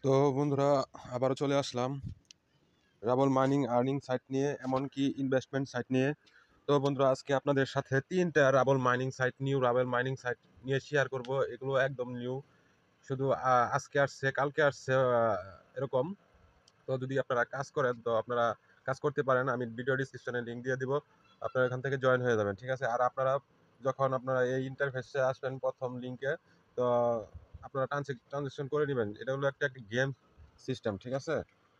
তো বন্ধুরা, আবারও চলে আসলাম রাবল মাইনিং আর্নিং সাইট নিয়ে, এমনকি ইনভেস্টমেন্ট সাইট নিয়ে। তো বন্ধুরা, আজকে আপনাদের সাথে তিনটা নিউ রাবল মাইনিং সাইট নিয়ে শেয়ার করব। এগুলো একদম নিউ, শুধু আজকে আসছে, কালকে আসছে, এরকম। তো যদি আপনারা কাজ করেন তো আপনারা কাজ করতে পারেন। আমি ভিডিও ডিসক্রিপশনে লিঙ্ক দিয়ে দিব, আপনারা এখান থেকে জয়েন হয়ে যাবেন, ঠিক আছে। আর আপনারা যখন আপনারা এই ইন্টারফেসে আসবেন প্রথম লিঙ্কে, তো আপনারা ট্রানজেকশন করে নেবেন। এটা হলো একটা গেম সিস্টেম, ঠিক আছে।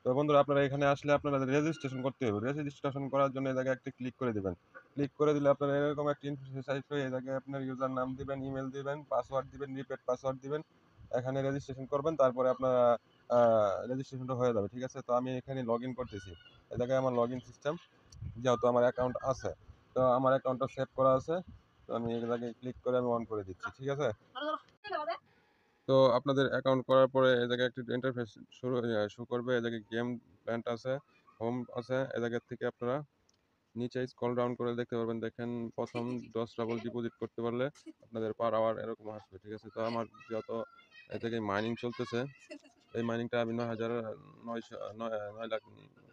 তো বন্ধুরা, আপনারা এখানে আসলে আপনারা রেজিস্ট্রেশন করতে হবে। রেজিস্ট্রেশন করার জন্য এই জায়গায় একটা ক্লিক করে দিবেন। ক্লিক করে দিলে আপনারা এরকম একটা ইন্টারফেস আসবে। এই জায়গায় আপনার ইউজার নাম দিবেন, ইমেল দিবেন, পাসওয়ার্ড দিবেন, রিপিট পাসওয়ার্ড দিবেন। এখানে রেজিস্ট্রেশন করবেন, তারপরে আপনারা রেজিস্ট্রেশনটা হয়ে যাবে, ঠিক আছে। তো আমি এখানে লগ ইন করতেছি। এই জায়গায় আমার লগ ইন সিস্টেম, যেহেতু আমার অ্যাকাউন্ট আছে, তো আমার অ্যাকাউন্টটা সেভ করা আছে। তো আমি এই জায়গায় ক্লিক করে আমি অন করে দিচ্ছি, ঠিক আছে। তো আপনাদের অ্যাকাউন্ট করার পরে এই জায়গায় একটা ইন্টারফেস শো করবে। এই জায়গায় গেম প্ল্যান্ট আছে, হোম আছে। এই জায়গা থেকে আপনারা নিচে স্ক্রল ডাউন করে দেখতে পারবেন। দেখেন, প্রথম 10 রাবল ডিপোজিট করতে পারলে আপনাদের পার আওয়ার এরকম আসবে, ঠিক আছে। তো আমার যত এই থেকে মাইনিং চলতেছে, এই মাইনিংটা আমি 9,900 9 লাখ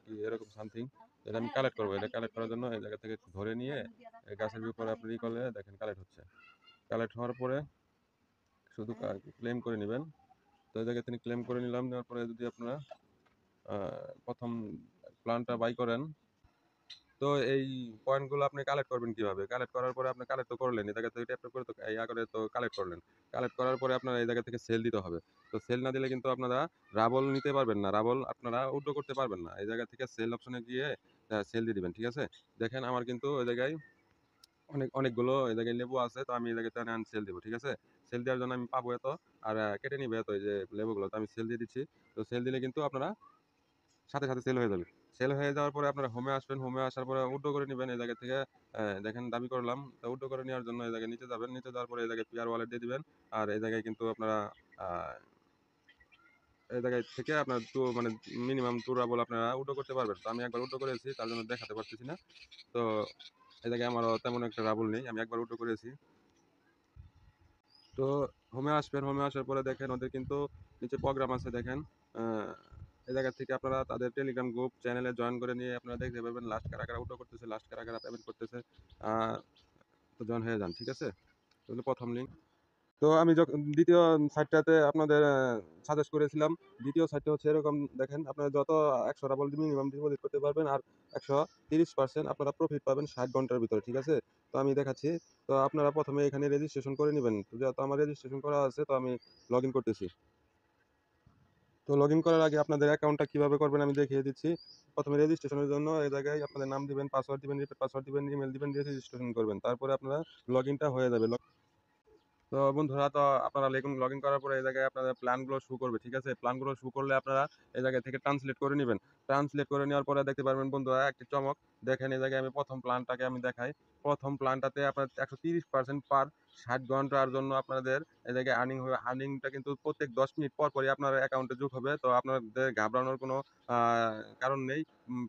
কি এরকম সামথিং, এটা আমি কালেক্ট করবো। এটা কালেক্ট করার জন্য এই জায়গা থেকে ধরে নিয়ে এই গাছের উপরে আপনি করলে দেখেন কালেক্ট হচ্ছে। কালেক্ট হওয়ার পরে শুধু ক্লেম করে নেবেন। তো এই জায়গায় তিনি ক্লেম করে নিলাম। নেওয়ার পরে যদি আপনারা প্রথম প্ল্যানটা বাই করেন, তো এই পয়েন্টগুলো আপনি কালেক্ট করবেন কিভাবে? কালেক্ট করার পরে আপনি কালেক্ট তো করলেন, এই জায়গা থেকে ট্যাপ করে তো করে তো কালেক্ট করলেন। কালেক্ট করার পরে আপনার এই জায়গা থেকে সেল দিতে হবে। তো সেল না দিলে কিন্তু আপনারা রাবল নিতে পারবেন না, রাবল আপনারা উইথড্র করতে পারবেন না। এই জায়গা থেকে সেল অপশনে গিয়ে সেল দিয়ে দিবেন, ঠিক আছে। দেখেন, আমার কিন্তু ওই জায়গায় অনেকগুলো এই জায়গায় লেবু আছে। তো আমি এই জায়গাতে সেল দিব, ঠিক আছে। সেল দেওয়ার জন্য আমি পাবো এত, আর কেটে নিবে এত, এই যে লেবুগুলো। তো আমি সেল দিয়ে দিচ্ছি। তো সেল দিলে কিন্তু আপনারা সাথে সাথে সেল হয়ে যাবে। সেল হয়ে যাওয়ার পরে আপনারা হোমে আসবেন। হোমে আসার পরে উইথড্র করে নিবেন এই জায়গা থেকে। দেখেন, দাবি করলাম। তো উইথড্র করে নেওয়ার জন্য এই জায়গায় নিচে যাবেন। নিচে যাওয়ার পরে এই জায়গায় পিআর ওয়ালেট দিয়ে দিবেন। আর এই জায়গায় কিন্তু আপনারা আ এই জায়গায় থেকে আপনার মানে মিনিমাম 2 রাবল আপনারা উইথড্র করতে পারবেন। তো আমি একবার উইথড্র করেছি, তার জন্য দেখাতে পারতেছি না। তো এই জায়গায় আমারও তেমন একটা রাবল নেই। আমি একবার উইথড্র করেছি। তো হোমে আসবেন। হোমে আসার পরে দেখেন ওদের কিন্তু নিচে প্রোগ্রাম আছে, দেখেন। আ এই জায়গা থেকে আপনারা তাদের টেলিগ্রাম গ্রুপ চ্যানেলে জয়েন করে নিয়ে আপনারা দেখতে পারবেন লাস্ট কারা, কারা উইথড্র করতেছে, লাস্ট কারা, কারা পেমেন্ট করতেছে। আ তো জয়েন হয়ে যান, ঠিক আছে? তো হলো ১ম লিঙ্ক। তো আমি ২য় সাইটটাতে আপনাদের সাজেস্ট করেছিলাম। ২য় সাইটটা হচ্ছে এরকম, দেখেন আপনারা যত ১০০ রাবল মিনিমাম ডিপোজিট করতে পারবেন, আর ১৩০% আপনারা প্রফিট পাবেন ৬০ ঘন্টার ভিতরে, ঠিক আছে? তো আমি দেখাচ্ছি। তো আপনারা ১ম এ এখানে রেজিস্ট্রেশন করে নিবেন। তো যেহেতু আমার রেজিস্ট্রেশন করা আছে, তো আমি লগইন করতেছি। তো লগইন করার আগে আপনাদের অ্যাকাউন্টটা কিভাবে করবেন আমি দেখিয়ে দিচ্ছি। ১ম এ রেজিস্ট্রেশনের জন্য এই জায়গায় আপনাদের নাম দিবেন, পাসওয়ার্ড দিবেন, রিপিট পাসওয়ার্ড দিবেন, ইমেইল দিবেন, দিয়ে রেজিস্ট্রেশন করবেন। তারপরে আপনারা লগইনটা হয়ে যাবে। তো বন্ধুরা, তো আপনারা লগইন করার পরে এই জায়গায় আপনাদের প্ল্যানগুলো শো করবে, ঠিক আছে। প্ল্যানগুলো শো করলে আপনারা এই জায়গা থেকে ট্রান্সলেট করে নিবেন। ট্রান্সলেট করে নেওয়ার পরে দেখতে পারবেন বন্ধুরা একটি চমক। দেখেন, এই জায়গায় আমি প্রথম প্ল্যানটাকে আমি দেখাই। প্রথম প্ল্যানটাতে আপনার ১৩০% পার ৬০ ঘন্টার জন্য আপনাদের এই জায়গায় আর্নিং হবে। আর্নিংটা কিন্তু প্রত্যেক ১০ মিনিট পর পরই আপনার অ্যাকাউন্টে যোগ হবে। তো আপনাদের ঘাবড়ানোর কোনো আ কারণ নেই।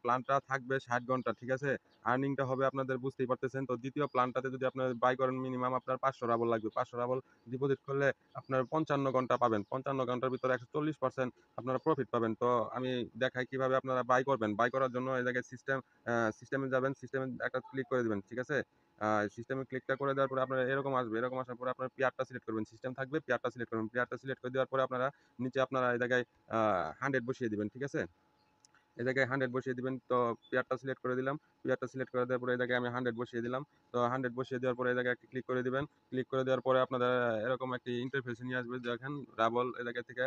প্ল্যানটা থাকবে ৬০ ঘন্টা, ঠিক আছে। আর্নিংটা হবে আপনাদের, বুঝতেই পারতেছেন। তো ২য় প্ল্যানটাতে যদি আপনার বাই করেন, মিনিমাম আপনার ৫০০ রাবল লাগবে। ৫০০ রাবল ডিপোজিট করলে আপনার ৫৫ ঘন্টা পাবেন। ৫৫ ঘন্টার ভিতরে ১৪০% আপনারা প্রফিট পাবেন। তো আমি দেখাই কিভাবে আপনারা বাই করবেন। বাই করার জন্য এই জায়গায় সিস্টেমে যাবেন। সিস্টেমে একটা ক্লিক করে দিবেন, ঠিক আছে? সিস্টেমে ক্লিকটা করে দেওয়ার পরে আপনার এরকম আসবে। এরকম আসার পরে আপনার পেয়ারটা সিলেক্ট করবেন। সিস্টেম থাকবে, পেয়ারটা সিলেক্ট করবেন। পেয়ারটা সিলেক্ট করে দেওয়ার পরে আপনারা নিচে আপনারা এই জায়গায় আ 100 বসিয়ে দিবেন, ঠিক আছে? এই জায়গায় 100 বসিয়ে দিবেন। তো পেয়ারটা সিলেক্ট করে দিলাম। পেয়ারটা সিলেক্ট করে দেওয়ার পরে এই জায়গায় আমি 100 বসিয়ে দিলাম। তো 100 বসিয়ে দেওয়ার পরে এই জায়গায় একটা ক্লিক করে দিবেন। ক্লিক করে দেওয়ার পরে আপনাদের এরকম একটি ইন্টারফেস নিয়ে আসবে। দেখেন, রাবল এই জায়গা থেকে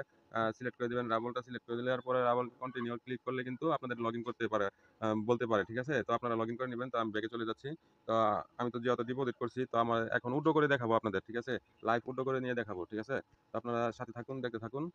সিলেক্ট করে দিবেন। রাবলটা সিলেক্ট করে দেওয়ার পরে রাবল কন্টিনিউ ক্লিক করলে কিন্তু আপনাদের লগইন করতে পারে, বলতে পারে, ঠিক আছে? তো আপনারা লগইন করে নিবেন। তো আমি ব্যাকে চলে যাচ্ছি। তো আমি তো যেহেতু ডিপোজিট করছি, তো আমার এখন উইথড্র করে দেখাবো আপনাদের, ঠিক আছে? লাইভ উইথড্র করে নিয়ে দেখাবো, ঠিক আছে? তো আপনারা সাথে থাকুন, দেখতে থাকুন।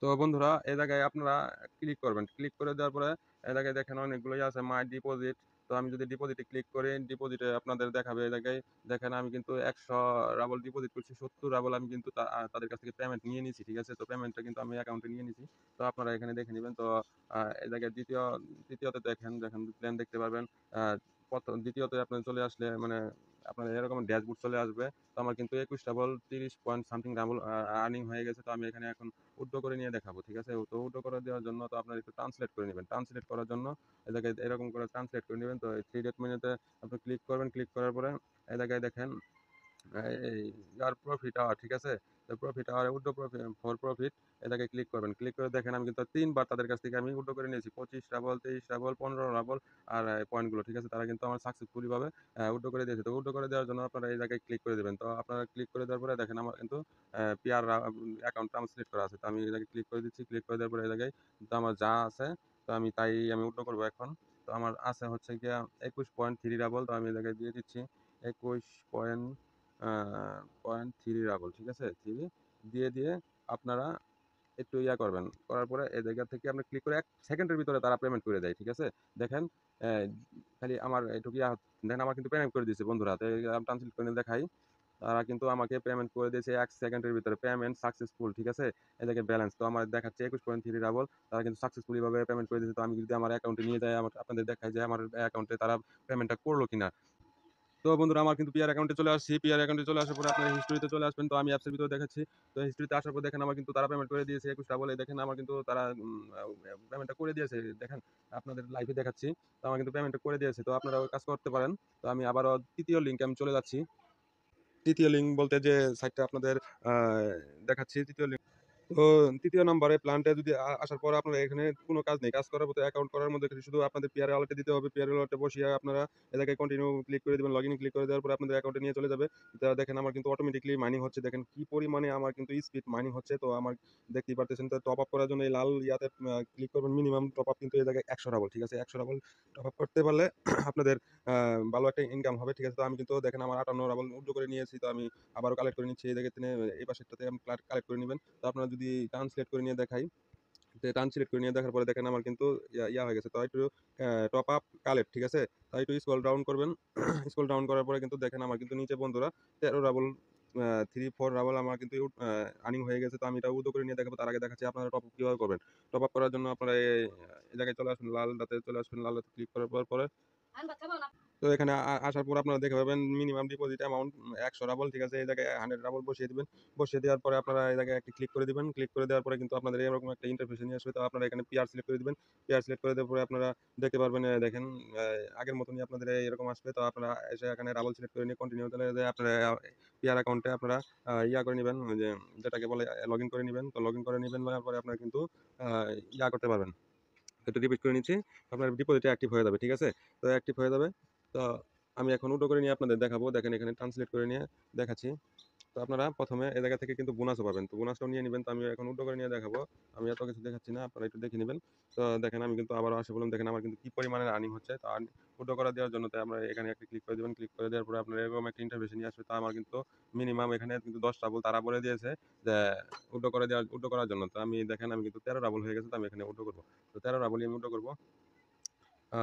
তো বন্ধুরা, এই জায়গায় আপনারা ক্লিক করবেন। ক্লিক করে দেওয়ার পরে এই জায়গায় দেখেন অনেকগুলোই আছে, মাই ডিপোজিট। তো আমি যদি ডিপোজিটে ক্লিক করি, ডিপোজিটে আপনাদের দেখাবে এই জায়গায় দেখেন আমি কিন্তু ১০০ রাবল ডিপোজিট করছি, ৭০ রাবল আমি কিন্তু তাদের কাছ থেকে পেমেন্ট নিয়ে নিছি। ঠিক আছে? তো পেমেন্টটা কিন্তু আমি অ্যাকাউন্টে নিয়ে নিছি। তো আপনারা এখানে দেখে নিবেন। তো এই জায়গায় তৃতীয়তে দেখেন প্ল্যান দেখতে পারবেন। আ দ্বিতীয়তে আপনি চলে আসলে মানে আপনার এরকম ড্যাশবোর্ড চলে আসবে। তো আমার কিন্তু ২১ rubble ৩০ point something rubble earning হয়ে গেছে। তো আমি এখানে এখন উইথড্র করে নিয়ে দেখাবো। ঠিক আছে? তো উইথড্র করে দেওয়ার জন্য তো আপনার একটু ট্রান্সলেট করে নিবেন। ট্রান্সলেট করার জন্য এই জায়গায় এরকম করে ট্রান্সলেট করে নিবেন। তো এই 3 ডট মেনুতে আপনি ক্লিক করবেন। ক্লিক করার পরে এই জায়গায় দেখেন এই ইয়ার প্রফিট আওয়ার, ঠিক আছে? তো profit hour withdraw for profit এ জায়গায় ক্লিক করবেন। ক্লিক করে দেখেন আমি কিন্তু ৩ বার তাদের কাছ থেকে আমি উইথড্র করে নিয়েছি। ২৫ রাবল, ২৩ রাবল, ১৫ রাবল আর পয়েন্টগুলো, ঠিক আছে? তারা কিন্তু আমার সাকসেসফুলি ভাবে উইথড্র করে দিয়েছে। তো উইথড্র করে দেওয়ার জন্য আপনারা এই জায়গায় ক্লিক করে দিবেন। তো আপনারা ক্লিক করে দেওয়ার পরে দেখেন আমার কিন্তু পিআর অ্যাকাউন্ট ট্রান্সলেট করা আছে। তো আমি এই জায়গায় ক্লিক করে দিচ্ছি। ক্লিক করে দেওয়ার পরে এই জায়গায় তো আমার যা আছে তো আমি তাই আমি উইথড্র করব এখন। তো আমার আছে হচ্ছে গিয়া ২১.৩ রাবল। তো আমি এই জায়গায় দিয়ে দিচ্ছি ২১ পয়েন্ট আ 0.3 রাবল, ঠিক আছে? 3 দিয়ে আপনারা একটু করবেন। করার পরে এই জায়গা থেকে আপনি ক্লিক করে ১ সেকেন্ডের ভিতরে তারা পেমেন্ট করে দেয়। ঠিক আছে? দেখেন অ্যা খালি আমার এটুকু দেখেন আমার কিন্তু পেমেন্ট করে দিয়েছে বন্ধুরা। তো আমি ট্রান্সলেট করে দেখাই। তারা কিন্তু আমাকে পেমেন্ট করে দিয়েছে ১ সেকেন্ডের ভিতরে। পেমেন্ট সাকসেসফুল, ঠিক আছে? এই জায়গায় ব্যালেন্স তো আমার দেখাচ্ছে ২১.3 রাবল। তারা কিন্তু সাকসেসফুলি ভাবে পেমেন্ট করে দিয়েছে। তো আমি যদি আমার অ্যাকাউন্টে নিয়ে যাই আপনাদের দেখাই যে আমার অ্যাকাউন্টে তারা পেমেন্টটা করলো কিনা। তো বন্ধুরা আমার কিন্তু পিআর অ্যাকাউন্টে চলে আসছি। পিআর অ্যাকাউন্টে চলে আসার পরে আপনার হিস্টরিতে চলে আসবেন। তো আমি অ্যাপসের ভিতরে দেখাচ্ছি। তো হিস্টরিতে আসার পর দেখেন আমার কিন্তু তারা পেমেন্ট করে দিয়েছে ২১ টা বলে দেখেন আমার কিন্তু তারা পেমেন্টটা করে দিয়েছে। দেখেন আপনাদের লাইভে দেখাচ্ছি। তো আমার কিন্তু পেমেন্টটা করে দিয়েছে। তো আপনারা ওই কাজ করতে পারেন। তো আমি আবারও ৩য় লিঙ্কে আমি চলে যাচ্ছি। ৩য় লিঙ্ক বলতে যে সাইটটা আপনাদের আ দেখাচ্ছি ৩য় লিঙ্ক তো ৩য় নম্বরে প্ল্যান্টে যদি আসার পর আপনারা এখানে কোনো কাজ নেই। কাজ করার মতো অ্যাকাউন্ট করার মধ্যে শুধু আপনাদের পিআর ওয়ালেটে দিতে হবে। পিআর ওয়ালেটে বসিয়ে আপনারা এ জায়গায় কন্টিনিউ ক্লিক করে দিবেন। লগইন ক্লিক করে দেওয়ার পরে আপনাদের অ্যাকাউন্টে নিয়ে চলে যাবে। দেখেন আমার কিন্তু অটোমেটিক্যালি মাইনিং হচ্ছে। দেখেন কি পরিমাণে আমার কিন্তু স্পিড মাইনিং হচ্ছে। তো আমার দেখতেই পারতেছেন তো টপ আপ করার জন্য এই লাল ইয়াতে ক্লিক করবেন মিনিমাম টপ আপ কিন্তু এই জায়গায় ১০০ রাবল। ঠিক আছে? ১০০ রাবল টপ আপ করতে পারলে আপনাদের আ ভালো একটা ইনকাম হবে। ঠিক আছে? তো আমি কিন্তু দেখেন আমার ৫৮ রাবল উইথড্র করে নিয়েছি। তো আমি আবারও কালেক্ট করে নিচ্ছি। এই জায়গায় এই পাশেরটাতে আমি কালেক্ট করে নিবেন। তো আপনারা যদি ট্রান্সলেট করে নিয়ে দেখাই, ট্রান্সলেট করে নিয়ে দেখার পরে দেখেন আমার কিন্তু হয়ে গেছে। তো একটু টপ আপ কালেক্ট, ঠিক আছে? তো একটু স্ক্রল ডাউন করবেন। স্ক্রল ডাউন করার পরে কিন্তু দেখেন আমার কিন্তু নিচে বন্ধুরা ১৩ রাবল ৩-৪ রাবল আমার কিন্তু আর্নিং হয়ে গেছে। তো আমি এটা উইথড্র করে নিয়ে দেখাবো। তার আগে দেখাচ্ছি আপনারা টপ আপ কিভাবে করবেন। টপ আপ করার জন্য আপনারা এই জায়গায় চলে আসবেন। লালটাতে চলে আসবেন। লালটাতে ক্লিক করার পরে তো এখানে আসার পর আপনারা দেখতে পাবেন মিনিমাম ডিপোজিট অ্যামাউন্ট ১০০ রাবল, ঠিক আছে? এই জায়গায় ১০০ রাবল বসিয়ে দিবেন। বসিয়ে দেওয়ার পরে আপনারা এই জায়গায় একটি ক্লিক করে দিবেন। ক্লিক করে দেওয়ার পরে কিন্তু আপনাদের এরকম একটা ইন্টারফেস নিয়ে আসবে। তো আপনারা এখানে পিআর সিলেক্ট করে দিবেন। পিআর সিলেক্ট করে দেওয়ার পরে আপনারা দেখতে পারবেন দেখেন আগের মতনই আপনাদের এরকম আসবে। তো আপনারা এসে এখানে রাবল সিলেক্ট করে নিয়ে কন্টিনিউ চলে যেয়ে আপনারা পিআর অ্যাকাউন্টে আপনারা করে নিবেন। ওই যে যেটাকে বলে লগইন করে নিবেন। তো লগইন করে নিবেন নেওয়ার পরে আপনারা কিন্তু আ করতে পারবেন। একটু রিপিট করে নিচ্ছি। আপনার ডিপোজিটটা অ্যাক্টিভ হয়ে যাবে। ঠিক আছে? তো অ্যাক্টিভ হয়ে যাবে। তো আমি এখন উইথড্র করে নিয়ে আপনাদের দেখাবো। দেখেন এখানে ট্রান্সলেট করে নিয়ে দেখাচ্ছি। তো আপনারা ১ম এ জায়গা থেকে কিন্তু বোনাসও পাবেন। তো বোনাসটাও নিয়ে নিবেন। তো আমি এখন উইথড্র করে নিয়ে দেখাবো। আমি এত কিছু দেখাচ্ছি না। আপনারা একটু দেখে নিবেন। তো দেখেন আমি কিন্তু আবারও আসে বললাম দেখেন আমার কিন্তু কি পরিমাণের আর্নিং হচ্ছে। তো উইথড্র করে দেওয়ার জন্য তাই আমরা এখানে একটা ক্লিক করে দিবেন। ক্লিক করে দেওয়ার পরে আপনার এরকম একটা ইন্টারফেস নিয়ে আসবে। তো আমার কিন্তু মিনিমাম এখানে কিন্তু ১০ রাবল তারা বলে দিয়েছে যে উইথড্র করার জন্য। তো আমি দেখেন আমি কিন্তু ১৩ রাবল হয়ে গেছে। তো আমি এখানে উইথড্র করব। তো ১৩ রাবলই আমি উইথড্র করব। আ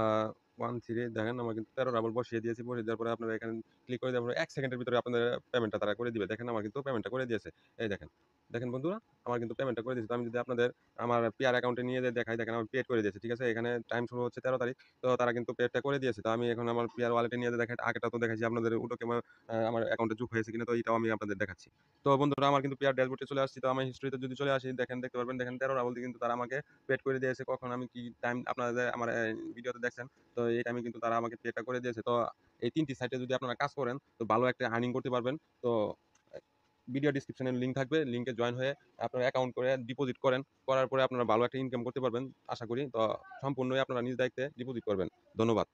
13 দেখেন আমার কিন্তু ১৩ রাবল বসিয়ে দিয়েছি। বসিয়ে দেওয়ার পরে আপনারা এখানে ক্লিক করে দেওয়ার পরে ১ সেকেন্ডের ভিতরে আপনাদের পেমেন্টটা তারা করে দিবে। দেখেন আমার কিন্তু পেমেন্টটা করে দিয়েছে। এই দেখেন। দেখেন বন্ধুরা আমার কিন্তু পেমেন্টটা করে দিয়েছে। তো আমি যদি আপনাদের আমার পিআর অ্যাকাউন্টে নিয়ে যেয়ে দেখাই দেখেন আমার পেড করে দিয়েছে। ঠিক আছে? এখানে টাইম শুরু হচ্ছে ১৩ তারিখ। তো তারা কিন্তু পেডটা করে দিয়েছে। তো আমি এখন আমার পিআর ওয়ালেটে নিয়ে যেয়ে দেখাই আগেটা তো দেখাইছি আপনাদের ওটাকে আমার অ্যাকাউন্টে যোগ হয়েছে কিনা তো এটাও আমি আপনাদের দেখাচ্ছি। তো বন্ধুরা আমার কিন্তু পিআর ড্যাশবোর্ডে চলে আসছি। তো আমার হিস্টরিতে যদি চলে আসি দেখতে পারবেন দেখেন ১৩ রাবল দিয়ে কিন্তু তারা আমাকে পেড করে দিয়েছে। কখন আমি কি টাইম আপনাদের আমার ভিডিওতে দেখছেন। তো এই টাইমে কিন্তু তারা আমাকে পেটা করে দিয়েছে। তো এই ৩ টি সাইটে যদি আপনারা কাজ করেন তো ভালো একটা আর্নিং করতে পারবেন। তো আ ভিডিও ডেসক্রিপশনে লিঙ্ক থাকবে। লিঙ্কে জয়েন হয়ে আপনারা অ্যাকাউন্ট করে ডিপোজিট করেন। করার পরে আপনারা ভালো একটা ইনকাম করতে পারবেন আশা করি। তো সম্পূর্ণই আপনারা নিজ দায়িত্বে ডিপোজিট করবেন। ধন্যবাদ।